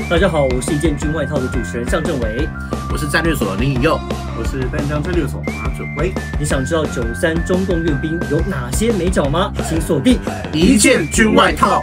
大家好，我是一件军外套的主持人向正伟，我是战略所林以佑，我是丹江战略所马准辉。你想知道93中共阅兵有哪些美角吗？请锁定一件军外套。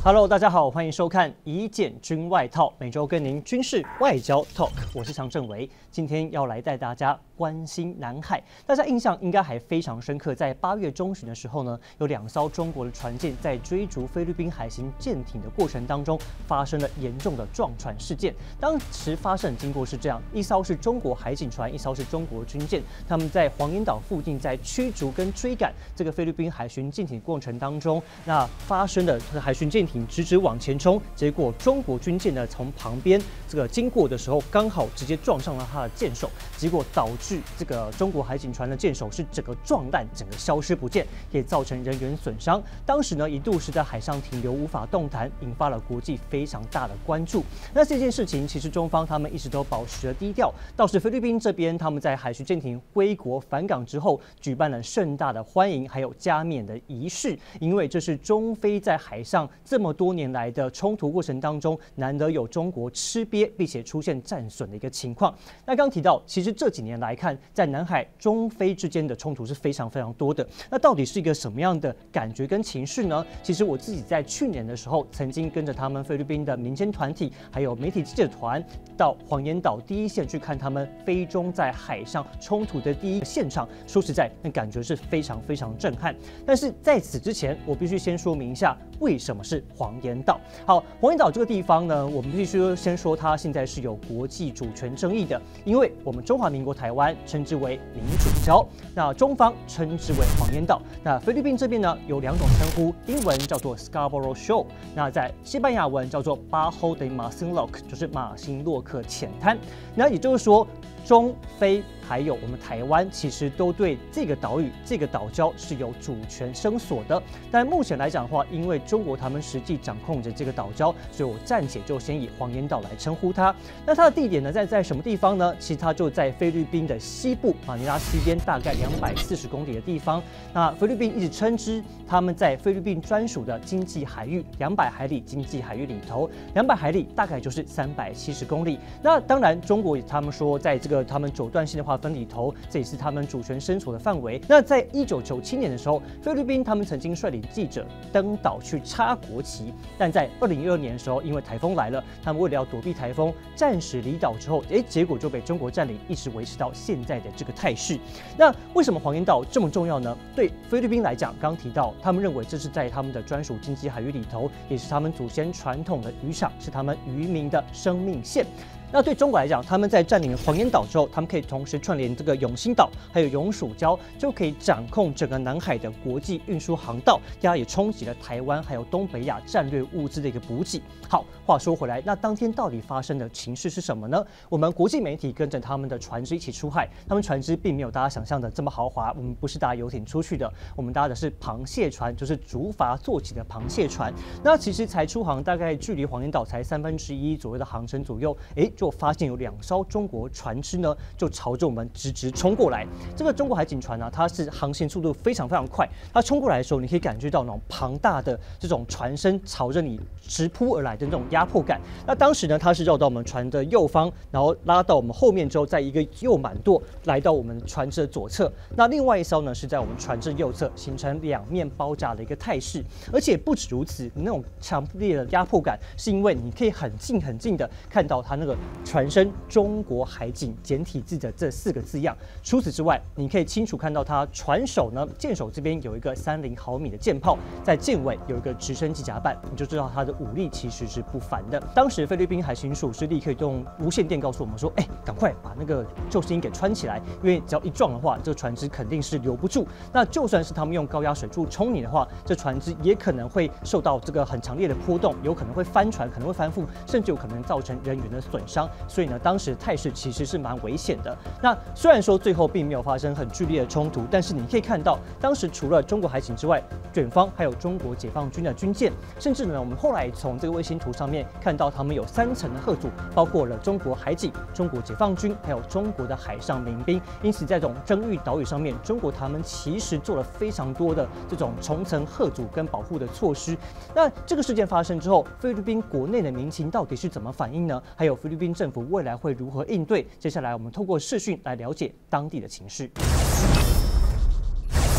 Hello， 大家好，欢迎收看《一件军外套》，每周跟您军事外交 talk， 我是常正维，今天要来带大家关心南海。大家印象应该还非常深刻，在8月中旬的时候呢，有2艘中国的船舰在追逐菲律宾海巡舰艇的过程当中，发生了严重的撞船事件。当时发生的经过是这样：一艘是中国海警船，一艘是中国军舰，他们在黄岩岛附近在驱逐跟追赶这个菲律宾海巡舰艇过程当中，那发生的海巡舰艇直直往前冲，结果中国军舰呢从旁边这个经过的时候，刚好直接撞上了他的舰首，结果导致这个中国海警船的舰首是整个撞烂，整个消失不见，也造成人员损伤。当时呢一度是在海上停留，无法动弹，引发了国际非常大的关注。那这件事情其实中方他们一直都保持了低调，倒是菲律宾这边他们在海巡舰艇归国返港之后，举办了盛大的欢迎还有加冕的仪式，因为这是中菲在海上这么多年来的冲突过程当中，难得有中国吃瘪并且出现战损的一个情况。那刚提到，其实这几年来看，在南海中菲之间的冲突是非常非常多的。那到底是一个什么样的感觉跟情绪呢？其实我自己在去年的时候，曾经跟着他们菲律宾的民间团体，还有媒体记者团，到黄岩岛第一线去看他们菲中在海上冲突的第一个现场。说实在，那感觉是非常非常震撼。但是在此之前，我必须先说明一下，为什么是黄岩岛。好，黄岩岛这个地方呢，我们必须先说它现在是有国际主权争议的，因为我们中华民国台湾称之为民主礁，那中方称之为黄岩岛。那菲律宾这边呢有2种称呼，英文叫做 Scarborough Shoal， 那在西班牙文叫做 Bajo de Masinloc， 就是马辛洛克浅滩。那也就是说，中菲还有我们台湾，其实都对这个岛屿、这个岛礁是有主权声索的。但目前来讲的话，因为中国他们实际掌控着这个岛礁，所以我暂且就先以黄岩岛来称呼它。那它的地点呢，在什么地方呢？其实它就在菲律宾的西部，马尼拉西边大概240公里的地方。那菲律宾一直称之他们在菲律宾专属的经济海域200海里经济海域里头，200海里大概就是370公里。那当然，中国他们说在这个他们九段线的划分里头，这也是他们主权伸索的范围。那在1997年的时候，菲律宾他们曾经率领记者登岛去插国旗，但在2012年的时候，因为台风来了，他们为了要躲避台风，暂时离岛之后，结果就被中国占领，一直维持到现在的这个态势。那为什么黄岩岛这么重要呢？对菲律宾来讲，刚提到他们认为这是在他们的专属经济海域里头，也是他们祖先传统的渔场，是他们渔民的生命线。那对中国来讲，他们在占领黄岩岛之后，他们可以同时串联这个永兴岛还有永暑礁，就可以掌控整个南海的国际运输航道，也冲击了台湾还有东北亚战略物资的一个补给。好，话说回来，那当天到底发生的情势是什么呢？我们国际媒体跟着他们的船只一起出海，他们船只并没有大家想象的这么豪华，我们不是搭游艇出去的，我们搭的是螃蟹船，就是竹筏做起的螃蟹船。那其实才出航，大概距离黄岩岛才1/3左右的航程左右，就发现有2艘中国船只呢，就朝着我们直直冲过来。这个中国海警船呢，它是航行速度非常非常快，它冲过来的时候，你可以感觉到那种庞大的这种船身朝着你直扑而来的那种压迫感。那当时呢，它是绕到我们船的右方，然后拉到我们后面之后，在一个右满舵来到我们船只的左侧。那另外一艘呢，是在我们船只右侧，形成2面包夹的一个态势。而且不止如此，那种强烈的压迫感，是因为你可以很近很近的看到它那个船身中国海警简体字的这4个字样。除此之外，你可以清楚看到它船首呢，舰首这边有一个30毫米的舰炮，在舰尾有一个直升机甲板，你就知道它的武力其实是不凡的。当时菲律宾海巡署是立刻用无线电告诉我们说，赶快把那个救生衣给穿起来，因为只要一撞的话，这个船只肯定是留不住。那就算是他们用高压水柱冲你的话，这船只也可能会受到这个很强烈的波动，有可能会翻船，可能会翻覆，甚至有可能造成人员的损伤。伤，所以呢，当时态势其实是蛮危险的。那虽然说最后并没有发生很剧烈的冲突，但是你可以看到，当时除了中国海警之外，卷方还有中国解放军的军舰，甚至呢，我们后来从这个卫星图上面看到，他们有3层的贺组，包括了中国海警、中国解放军，还有中国的海上民兵。因此，在这种争议岛屿上面，中国他们其实做了非常多的这种重层贺组跟保护的措施。那这个事件发生之后，菲律宾国内的民情到底是怎么反应呢？还有菲律宾政府未来会如何应对？接下来我们透过视讯来了解当地的情绪。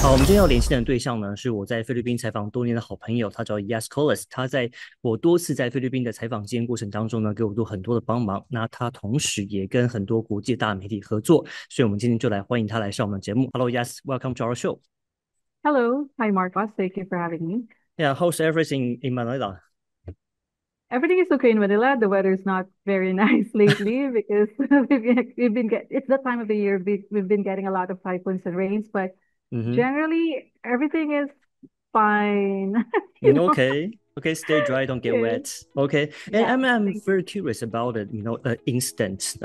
好，我们今天要连线的对象呢，是我在菲律宾采访多年的好朋友，他叫 Yasmine Coles。他在我多次在菲律宾的采访经验过程当中呢，给我很多的帮忙。那他同时也跟很多国际大媒体合作，所以我们今天就来欢迎他来上我们的节目。Hello, Yas, welcome to our show. Hello, hi Marcos. Thank you for having me. Yeah, how's everything in Manila? Everything is okay in Manila. The weather is not very nice lately because it's that time of the year we've been getting a lot of typhoons and rains, but generally everything is fine. Okay, stay dry, don't get wet. Okay, and Yeah, I'm very curious about it. Incident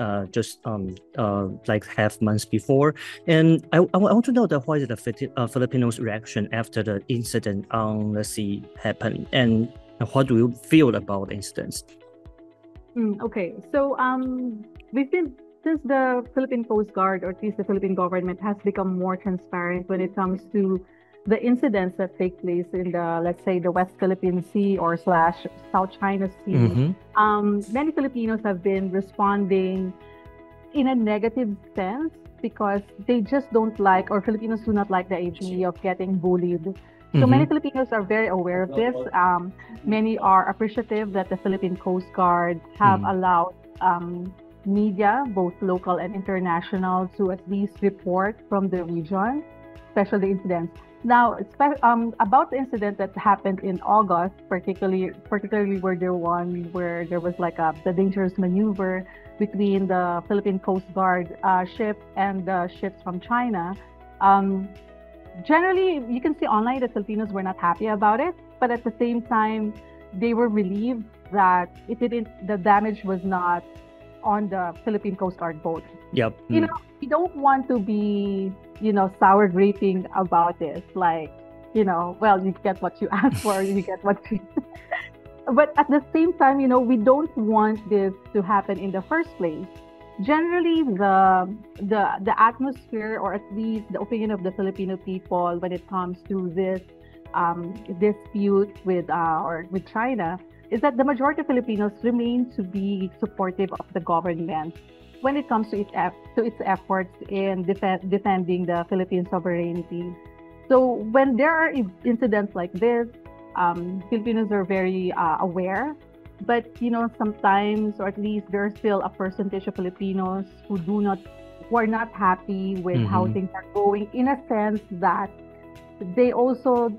like half months before, and I want to know what is the Filipinos' reaction after the incident on the sea happened, and what do you feel about the incidents? Okay, so we've been since the Philippine Coast Guard, or at least the Philippine government, has become more transparent when it comes to the incidents that take place in the, let's say, the West Philippine Sea or / South China Sea. Many Filipinos have been responding in a negative sense because they just don't like, or Filipinos do not like the idea of getting bullied. So many Filipinos are very aware of this. Many are appreciative that the Philippine Coast Guard have allowed media, both local and international, to at least report from the region, especially incidents. Now, about the incident that happened in August, particularly where there was like the dangerous maneuver between the Philippine Coast Guard ship and the ships from China. Generally, you can see online that Filipinos were not happy about it, but at the same time, they were relieved that the damage was not on the Philippine Coast Guard boat. Yep. You don't want to be, sour graping about this. Like, well, you get what you ask for, you get what you... But at the same time, we don't want this to happen in the first place. Generally, the atmosphere, or at least the opinion of the Filipino people when it comes to this dispute with China, is that the majority of Filipinos remain to be supportive of the government when it comes to its efforts in defending the Philippine sovereignty. So when there are incidents like this, Filipinos are very aware. But sometimes, or at least there's still a percentage of Filipinos who are not happy with how things are going, in a sense that they also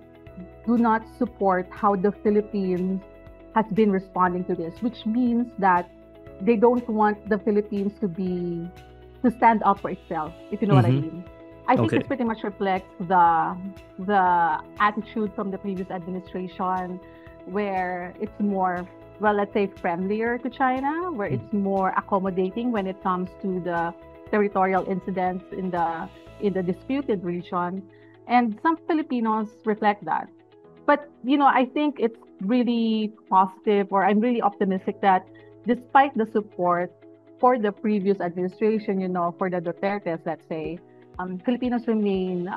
do not support how the Philippines has been responding to this, which means that they don't want the Philippines to stand up for itself, if you know what I mean. I think this pretty much reflects the attitude from the previous administration, where it's more, well, let's say, friendlier to China, where it's more accommodating when it comes to the territorial incidents in the disputed region. And some Filipinos reflect that. But, I think it's really positive, or I'm really optimistic that despite the support for the previous administration, for the Dutertes, let's say, Filipinos remain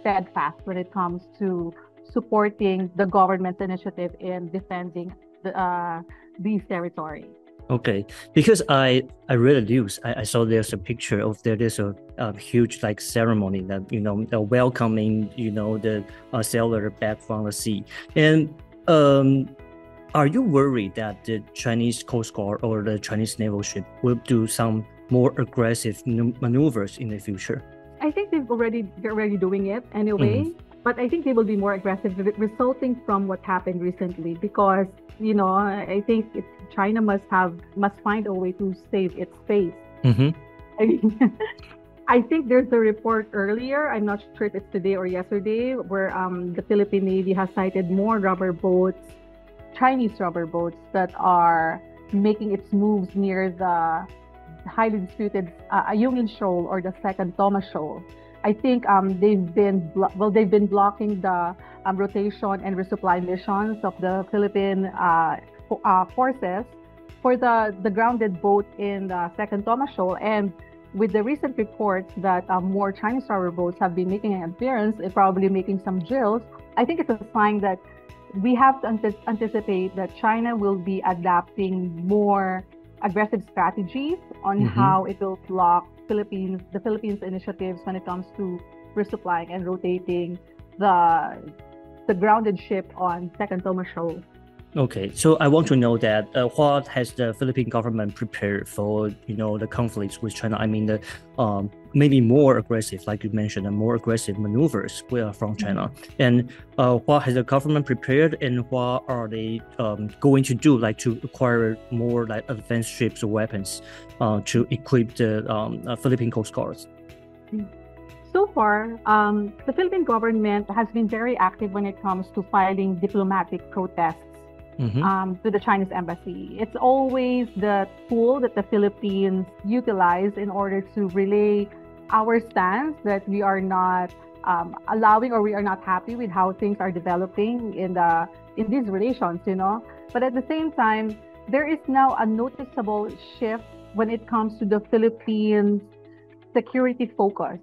steadfast when it comes to supporting the government's initiative in defending these territories. Okay, because I read the news. I saw there's a picture of there's a huge ceremony that welcoming the sailor back from the sea. And are you worried that the Chinese Coast Guard or the Chinese naval ship will do some more aggressive maneuvers in the future? I think they're already doing it anyway. But I think they will be more aggressive, resulting from what happened recently, because I think China must find a way to save its face. I think there's a report earlier, I'm not sure if it's today or yesterday, where the Philippine Navy has sighted more Chinese rubber boats that are making its moves near the highly disputed Ayungin Shoal or the second Thomas Shoal. I think they've been blocking the rotation and resupply missions of the Philippine forces for the grounded boat in the second Thomas Shoal. And with the recent reports that more Chinese trawler boats have been making an appearance and probably making some drills, I think it's a sign that we have to anticipate that China will be adapting more aggressive strategies on how it will block the Philippines initiatives when it comes to resupplying and rotating the grounded ship on second Thomas Shoal. Okay, so I want to know that what has the Philippine government prepared for the conflicts with China? I mean, the maybe more aggressive, like you mentioned, more aggressive maneuvers from China. And what has the government prepared, and what are they going to do, like to acquire more like advanced ships or weapons to equip the Philippine Coast Guards? So far, the Philippine government has been very active when it comes to filing diplomatic protests to the Chinese embassy. It's always the tool that the Philippines utilize in order to relay our stance that we are not allowing, or we are not happy with how things are developing in these relations, But at the same time, there is now a noticeable shift when it comes to the Philippines' security focus.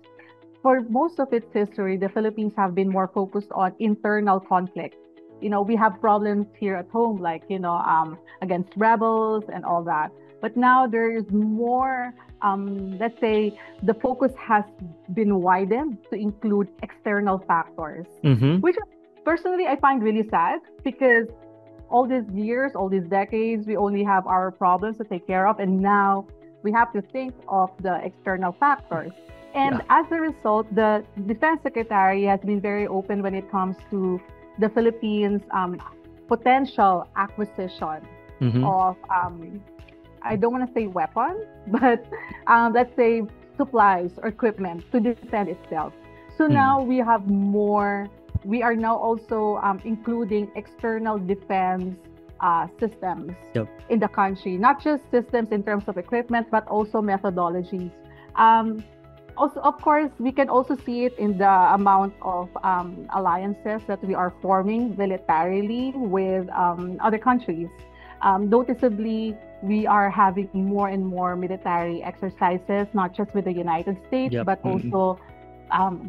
For most of its history, the Philippines have been more focused on internal conflict. We have problems here at home, like, against rebels and all that. But now there is more, let's say, the focus has been widened to include external factors, which personally I find really sad, because all these years, all these decades, we only have our problems to take care of. And now we have to think of the external factors. And as a result, the Defense Secretary has been very open when it comes to the Philippines' potential acquisition of, I don't want to say weapons, but let's say supplies or equipment to defend itself. So now we have more, we are now also including external defense systems in the country, not just systems in terms of equipment, but also methodologies. Also, of course, we can also see it in the amount of alliances that we are forming militarily with other countries. Noticeably, we are having more and more military exercises, not just with the United States, but also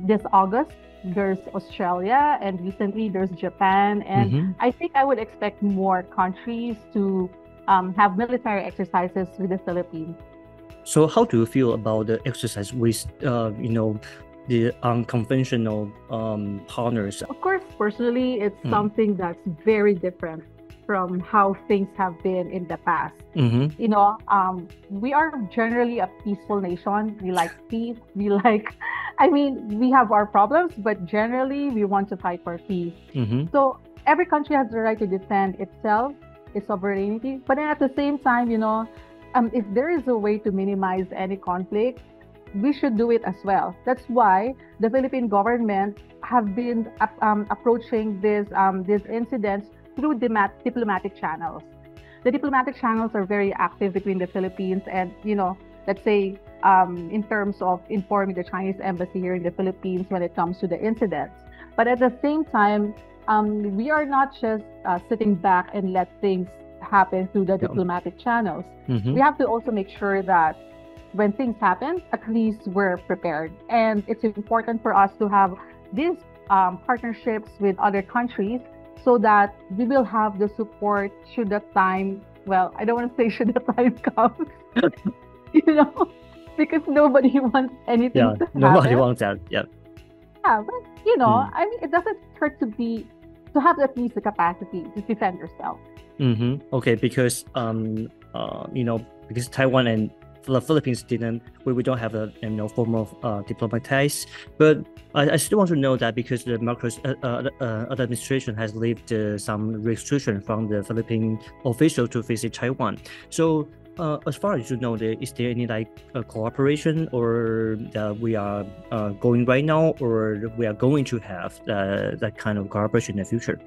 this August, there's Australia, and recently there's Japan. And I think I would expect more countries to have military exercises with the Philippines. So how do you feel about the exercise with, the unconventional partners? Of course, personally, it's something that's very different from how things have been in the past. We are generally a peaceful nation. We like peace. We have our problems, but generally we want to fight for peace. So every country has the right to defend itself, its sovereignty. But then at the same time, if there is a way to minimize any conflict, we should do it as well. That's why the Philippine government have been approaching these incidents through diplomatic channels. The diplomatic channels are very active between the Philippines and, let's say, in terms of informing the Chinese embassy here in the Philippines when it comes to the incidents. But at the same time, we are not just sitting back and let things happen through the diplomatic channels. We have to also make sure that when things happen, at least we're prepared. And it's important for us to have these partnerships with other countries so that we will have the support should the time, well, I don't want to say should the time comes, because nobody wants anything to happen. Nobody wants that, but, I mean, it doesn't hurt to have at least the capacity to defend yourself. Okay, because because Taiwan and the Philippines we don't have a form of diplomatic ties, but I still want to know that because the Marcos administration has lifted some restriction from the Philippine official to visit Taiwan. So as far as you know, is there any cooperation or that we are going right now, or we are going to have that kind of cooperation in the future?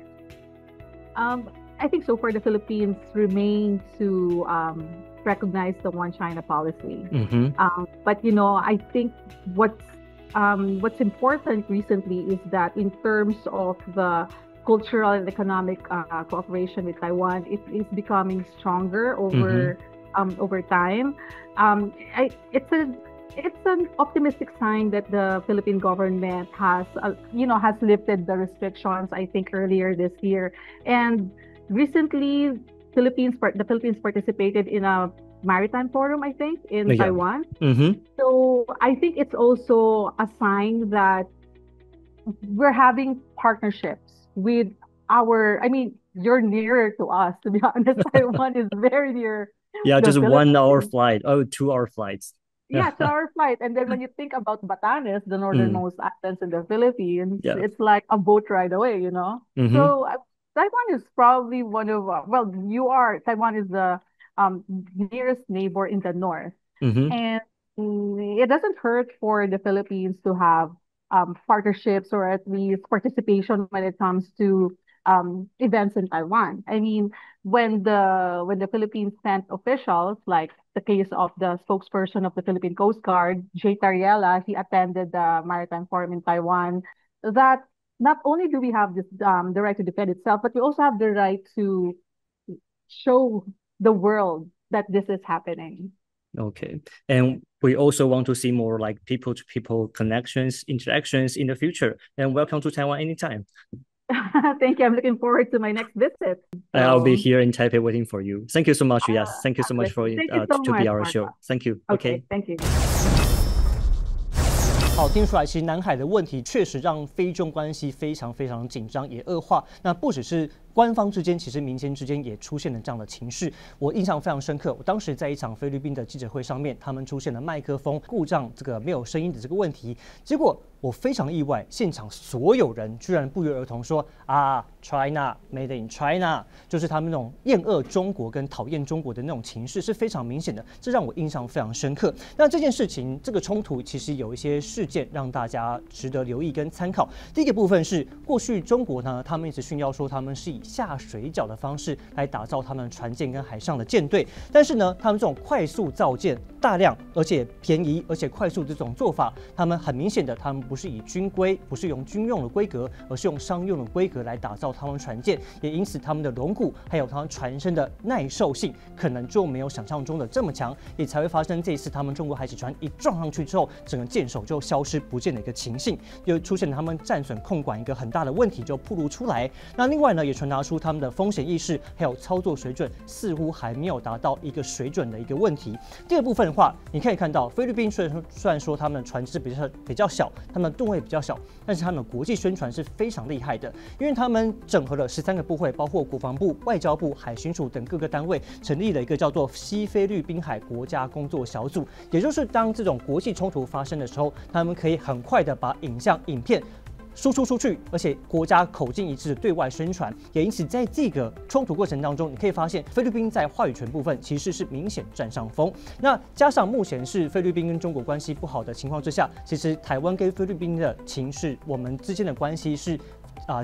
I think so far the Philippines remain to recognize the one China policy. But I think what's important recently is that in terms of the cultural and economic cooperation with Taiwan, it is becoming stronger over time. It's an optimistic sign that the Philippine government has lifted the restrictions, I think, earlier this year. And recently, the Philippines participated in a maritime forum, I think, in Taiwan. So I think it's also a sign that we're having partnerships with you're nearer to us, to be honest. Taiwan is very near. Yeah, just 1 hour flight. 2 hour flights. Yeah, 2 hour flight. And then when you think about Batanes, the northernmost islands in the Philippines, it's like a boat ride away, So Taiwan is probably one of, Taiwan is the nearest neighbor in the north. And it doesn't hurt for the Philippines to have partnerships or at least participation when it comes to events in Taiwan. I mean, when the Philippines sent officials, like the case of the spokesperson of the Philippine Coast Guard, Jay Tariela, he attended the Maritime Forum in Taiwan, that not only do we have this the right to defend itself, but we also have the right to show the world that this is happening. Okay. And we also want to see more like people-to-people connections, interactions in the future. And welcome to Taiwan anytime. Thank you. I'm looking forward to my next visit. I'll be here in Taipei waiting for you. Thank you so much, Yas. Thank you so much for to be our show. Thank you. Okay. Thank you. 好，听出来，其实南海的问题确实让菲中关系非常非常紧张，也恶化。那不只是官方之间，其实民间之间也出现了这样的情势。我印象非常深刻，我当时在一场菲律宾的记者会上面，他们出现了麦克风故障，这个没有声音的这个问题。结果我非常意外，现场所有人居然不约而同说，China made in China， 就是他们那种厌恶中国跟讨厌中国的那种情势是非常明显的，这让我印象非常深刻。那这件事情，这个冲突其实有一些事件让大家值得留意跟参考。第一个部分是，过去中国呢，他们一直炫耀说他们是以下水饺的方式来打造他们船舰跟海上的舰队，但是呢，他们这种快速造舰、大量而且便宜而且快速这种做法，他们很明显的，他们不是以军规，不是用军用的规格，而是用商用的规格来打造他们船舰，也因此他们的龙骨还有他们船身的耐受性，可能就没有想象中的这么强，也才会发生这一次他们中国海警船一撞上去之后，整个舰首就消失不见的一个情形，又出现了他们战损控管一个很大的问题就暴露出来。那另外呢，也传达出他们的风险意识还有操作水准似乎还没有达到一个水准的一个问题。第二部分的话，你可以看到菲律宾虽然说他们的船只比较小，他们的吨位比较小，但是他们的国际宣传是非常厉害的，因为他们整合了13个部会，包括国防部、外交部、海巡署等各个单位，成立了一个叫做西菲律宾海国家工作小组，也就是当这种国际冲突发生的时候，他们可以很快的把影片输出出去，而且国家口径一致的对外宣传，也因此在这个冲突过程当中，你可以发现菲律宾在话语权部分其实是明显占上风。那加上目前是菲律宾跟中国关系不好的情况之下，其实台湾跟菲律宾的情势，我们之间的关系是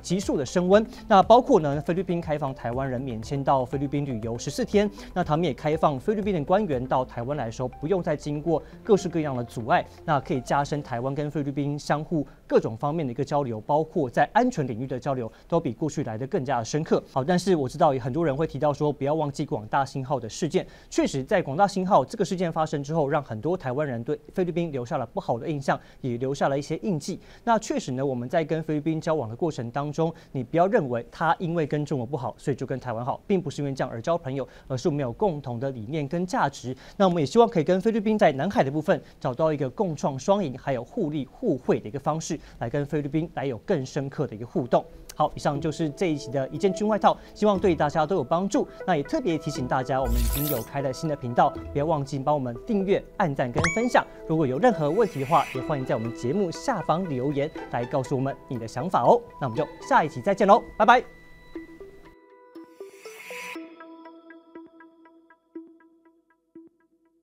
急速的升温。那包括呢，菲律宾开放台湾人免签到菲律宾旅游14天，那他们也开放菲律宾的官员到台湾来的时候，不用再经过各式各样的阻碍，那可以加深台湾跟菲律宾相互各种方面的一个交流，包括在安全领域的交流，都比过去来的更加的深刻。好，但是我知道很多人会提到说，不要忘记广大兴号的事件。确实，在广大兴号这个事件发生之后，让很多台湾人对菲律宾留下了不好的印象，也留下了一些印记。那确实呢，我们在跟菲律宾交往的过程当中，你不要认为他因为跟中国不好，所以就跟台湾好，并不是因为这样而交朋友，而是我们有共同的理念跟价值。那我们也希望可以跟菲律宾在南海的部分找到一个共创双赢，还有互利互惠的一个方式，来跟菲律宾来有更深刻的一个互动。好，以上就是这一期的一件军外套，希望对大家都有帮助。那也特别提醒大家，我们已经有开了新的频道，不要忘记帮我们订阅、按赞跟分享。如果有任何问题的话，也欢迎在我们节目下方留言来告诉我们你的想法哦。那我们就下一期再见喽，拜拜。